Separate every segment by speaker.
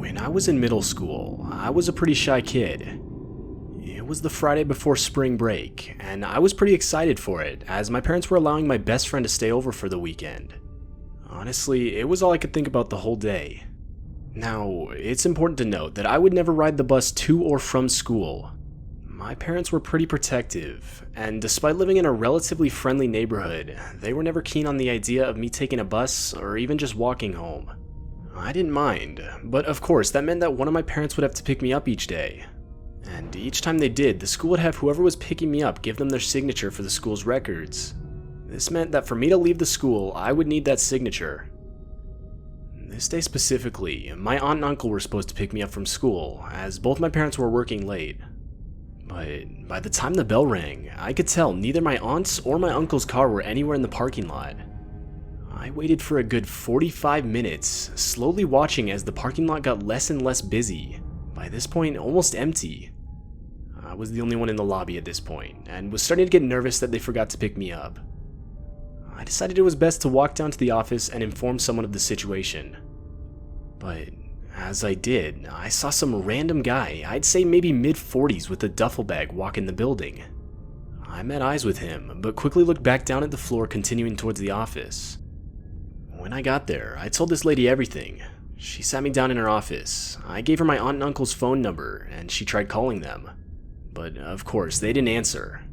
Speaker 1: When I was in middle school, I was a pretty shy kid. It was the Friday before spring break, and I was pretty excited for it, as my parents were allowing my best friend to stay over for the weekend. Honestly, it was all I could think about the whole day. Now, it's important to note that I would never ride the bus to or from school. My parents were pretty protective, and despite living in a relatively friendly neighborhood, they were never keen on the idea of me taking a bus or even just walking home. I didn't mind, but of course that meant that one of my parents would have to pick me up each day. And each time they did, the school would have whoever was picking me up give them their signature for the school's records. This meant that for me to leave the school, I would need that signature. This day specifically, my aunt and uncle were supposed to pick me up from school, as both my parents were working late. But by the time the bell rang, I could tell neither my aunt's or my uncle's car were anywhere in the parking lot. I waited for a good 45 minutes, slowly watching as the parking lot got less and less busy, by this point almost empty. I was the only one in the lobby at this point, and was starting to get nervous that they forgot to pick me up. I decided it was best to walk down to the office and inform someone of the situation. But as I did, I saw some random guy, I'd say maybe mid-40s with a duffel bag, walk in the building. I met eyes with him, but quickly looked back down at the floor, continuing towards the office. When I got there, I told this lady everything. She sat me down in her office. I gave her my aunt and uncle's phone number, and she tried calling them. But of course, they didn't answer.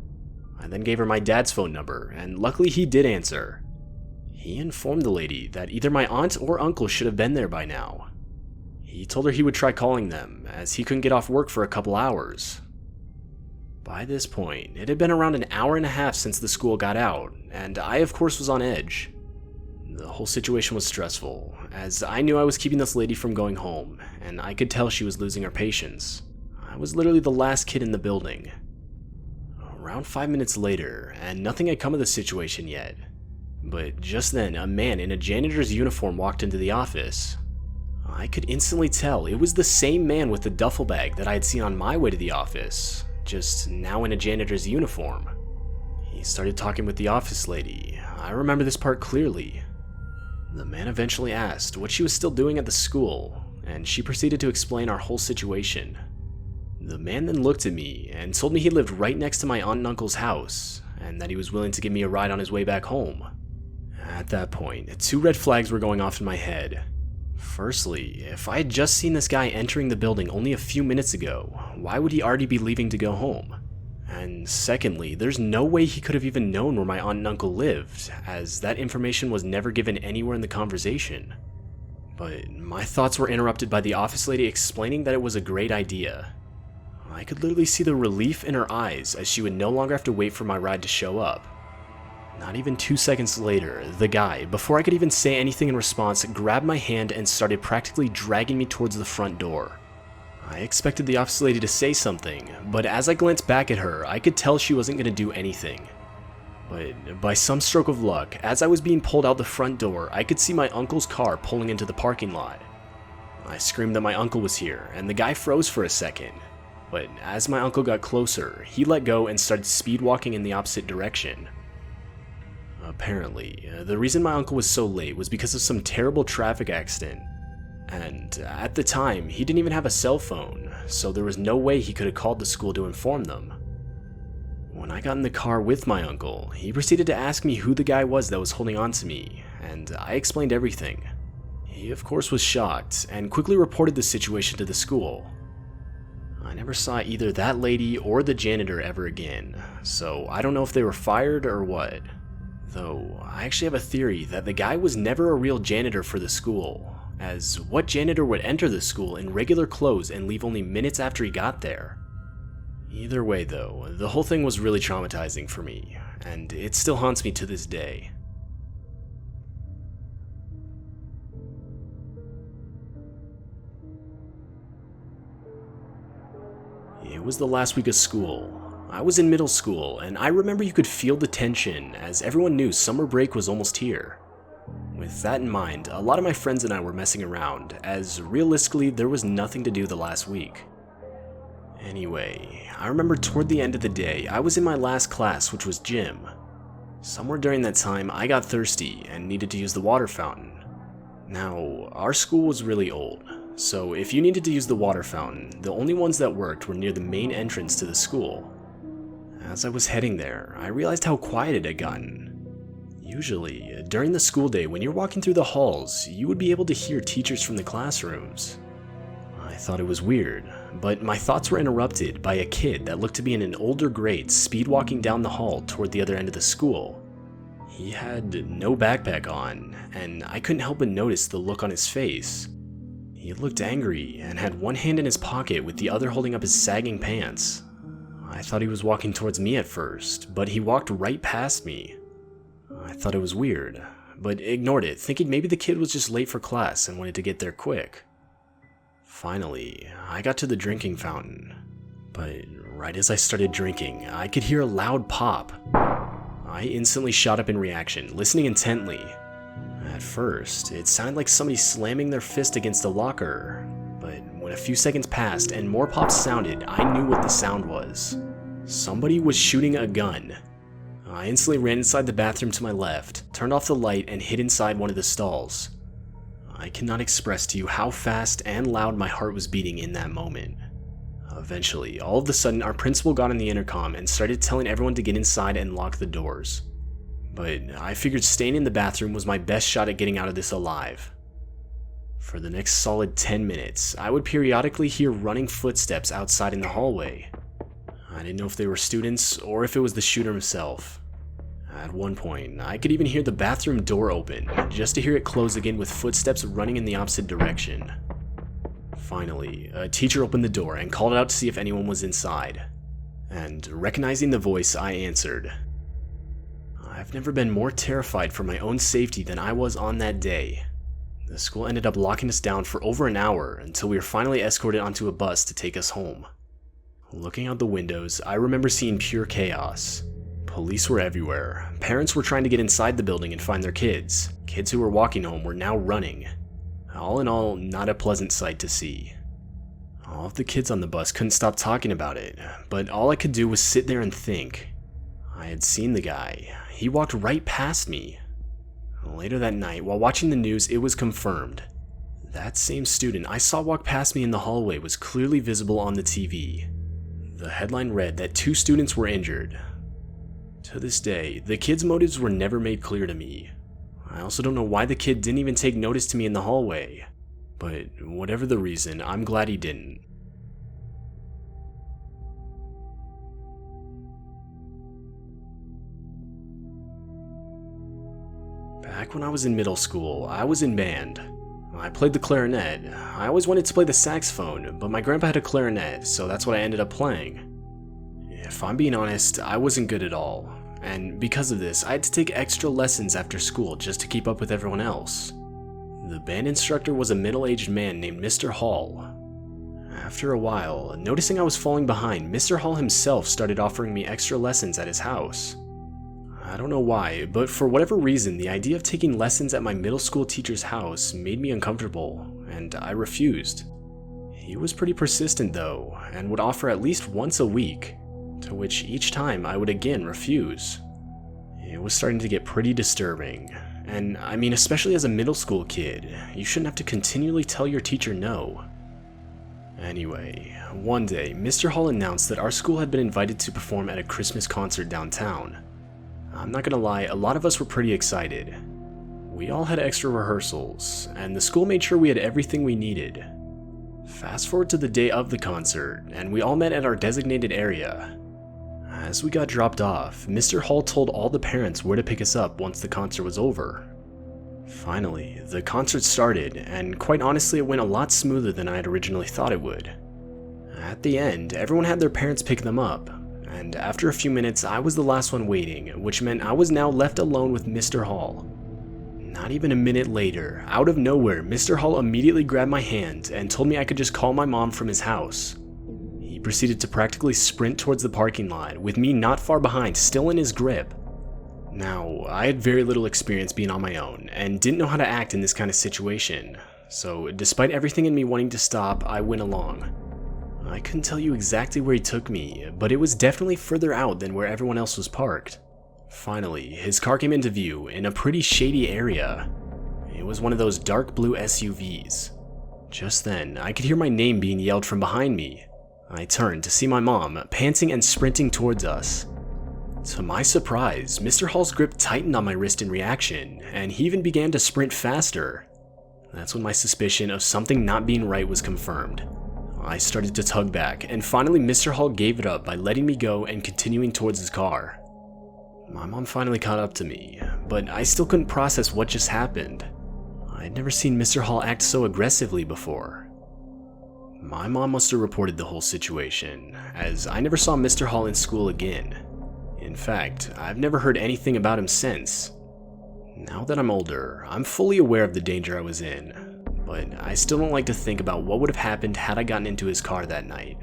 Speaker 1: I then gave her my dad's phone number, and luckily he did answer. He informed the lady that either my aunt or uncle should have been there by now. He told her he would try calling them, as he couldn't get off work for a couple hours. By this point, it had been around an hour and a half since the school got out, and I of course was on edge. The whole situation was stressful, as I knew I was keeping this lady from going home, and I could tell she was losing her patience. I was literally the last kid in the building. Around 5 minutes later, and nothing had come of the situation yet. But just then, a man in a janitor's uniform walked into the office. I could instantly tell it was the same man with the duffel bag that I had seen on my way to the office, just now in a janitor's uniform. He started talking with the office lady. I remember this part clearly. The man eventually asked what she was still doing at the school, and she proceeded to explain our whole situation. The man then looked at me and told me he lived right next to my aunt and uncle's house, and that he was willing to give me a ride on his way back home. At that point, 2 red flags were going off in my head. Firstly, if I had just seen this guy entering the building only a few minutes ago, why would he already be leaving to go home? And secondly, there's no way he could have even known where my aunt and uncle lived, as that information was never given anywhere in the conversation. But my thoughts were interrupted by the office lady explaining that it was a great idea. I could literally see the relief in her eyes as she would no longer have to wait for my ride to show up. Not even 2 seconds later, the guy, before I could even say anything in response, grabbed my hand and started practically dragging me towards the front door. I expected the office lady to say something, but as I glanced back at her, I could tell she wasn't going to do anything. But by some stroke of luck, as I was being pulled out the front door, I could see my uncle's car pulling into the parking lot. I screamed that my uncle was here, and the guy froze for a second. But as my uncle got closer, he let go and started speed walking in the opposite direction. Apparently, the reason my uncle was so late was because of some terrible traffic accident. And at the time, he didn't even have a cell phone, so there was no way he could have called the school to inform them. When I got in the car with my uncle, he proceeded to ask me who the guy was that was holding on to me, and I explained everything. He of course was shocked, and quickly reported the situation to the school. I never saw either that lady or the janitor ever again, so I don't know if they were fired or what. Though, I actually have a theory that the guy was never a real janitor for the school, as what janitor would enter the school in regular clothes and leave only minutes after he got there? Either way though, the whole thing was really traumatizing for me, and it still haunts me to this day. It was the last week of school. I was in middle school, and I remember you could feel the tension as everyone knew summer break was almost here. With that in mind, a lot of my friends and I were messing around, as realistically there was nothing to do the last week. Anyway, I remember toward the end of the day, I was in my last class, which was gym. Somewhere during that time, I got thirsty and needed to use the water fountain. Now, our school was really old, so if you needed to use the water fountain, the only ones that worked were near the main entrance to the school. As I was heading there, I realized how quiet it had gotten. Usually, during the school day, when you're walking through the halls, you would be able to hear teachers from the classrooms. I thought it was weird, but my thoughts were interrupted by a kid that looked to be in an older grade speed walking down the hall toward the other end of the school. He had no backpack on, and I couldn't help but notice the look on his face. He looked angry and had one hand in his pocket with the other holding up his sagging pants. I thought he was walking towards me at first, but he walked right past me. I thought it was weird, but ignored it, thinking maybe the kid was just late for class and wanted to get there quick. Finally, I got to the drinking fountain, but right as I started drinking, I could hear a loud pop. I instantly shot up in reaction, listening intently. At first, it sounded like somebody slamming their fist against a locker, but when a few seconds passed and more pops sounded, I knew what the sound was. Somebody was shooting a gun. I instantly ran inside the bathroom to my left, turned off the light, and hid inside one of the stalls. I cannot express to you how fast and loud my heart was beating in that moment. Eventually, all of a sudden, our principal got on the intercom and started telling everyone to get inside and lock the doors. But I figured staying in the bathroom was my best shot at getting out of this alive. For the next solid 10 minutes, I would periodically hear running footsteps outside in the hallway. I didn't know if they were students or if it was the shooter himself. At one point, I could even hear the bathroom door open, just to hear it close again with footsteps running in the opposite direction. Finally, a teacher opened the door and called out to see if anyone was inside. And recognizing the voice, I answered. I've never been more terrified for my own safety than I was on that day. The school ended up locking us down for over an hour until we were finally escorted onto a bus to take us home. Looking out the windows, I remember seeing pure chaos. Police were everywhere. Parents were trying to get inside the building and find their kids. Kids who were walking home were now running. All in all, not a pleasant sight to see. All of the kids on the bus couldn't stop talking about it, but all I could do was sit there and think. I had seen the guy. He walked right past me. Later that night, while watching the news, it was confirmed. That same student I saw walk past me in the hallway was clearly visible on the TV. The headline read that 2 students were injured. To this day, the kid's motives were never made clear to me. I also don't know why the kid didn't even take notice to me in the hallway, but whatever the reason, I'm glad he didn't. Back when I was in middle school, I was in band. I played the clarinet. I always wanted to play the saxophone, but my grandpa had a clarinet, so that's what I ended up playing. If I'm being honest, I wasn't good at all, and because of this, I had to take extra lessons after school just to keep up with everyone else. The band instructor was a middle-aged man named Mr. Hall. After a while, noticing I was falling behind, Mr. Hall himself started offering me extra lessons at his house. I don't know why, but for whatever reason, the idea of taking lessons at my middle school teacher's house made me uncomfortable, and I refused. He was pretty persistent though, and would offer at least once a week, to which each time I would again refuse. It was starting to get pretty disturbing, and I mean, especially as a middle school kid, you shouldn't have to continually tell your teacher no. Anyway, one day, Mr. Hall announced that our school had been invited to perform at a Christmas concert downtown. I'm not gonna lie, a lot of us were pretty excited. We all had extra rehearsals, and the school made sure we had everything we needed. Fast forward to the day of the concert, and we all met at our designated area. As we got dropped off, Mr. Hall told all the parents where to pick us up once the concert was over. Finally, the concert started, and quite honestly it went a lot smoother than I had originally thought it would. At the end, everyone had their parents pick them up, and after a few minutes I was the last one waiting, which meant I was now left alone with Mr. Hall. Not even a minute later, out of nowhere, Mr. Hall immediately grabbed my hand and told me I could just call my mom from his house. He proceeded to practically sprint towards the parking lot, with me not far behind, still in his grip. Now, I had very little experience being on my own, and didn't know how to act in this kind of situation, so despite everything in me wanting to stop, I went along. I couldn't tell you exactly where he took me, but it was definitely further out than where everyone else was parked. Finally, his car came into view in a pretty shady area. It was one of those dark blue SUVs. Just then, I could hear my name being yelled from behind me. I turned to see my mom, panting and sprinting towards us. To my surprise, Mr. Hall's grip tightened on my wrist in reaction, and he even began to sprint faster. That's when my suspicion of something not being right was confirmed. I started to tug back, and finally Mr. Hall gave it up by letting me go and continuing towards his car. My mom finally caught up to me, but I still couldn't process what just happened. I'd never seen Mr. Hall act so aggressively before. My mom must have reported the whole situation, as I never saw Mr. Hall in school again. In fact, I've never heard anything about him since. Now that I'm older, I'm fully aware of the danger I was in, but I still don't like to think about what would have happened had I gotten into his car that night.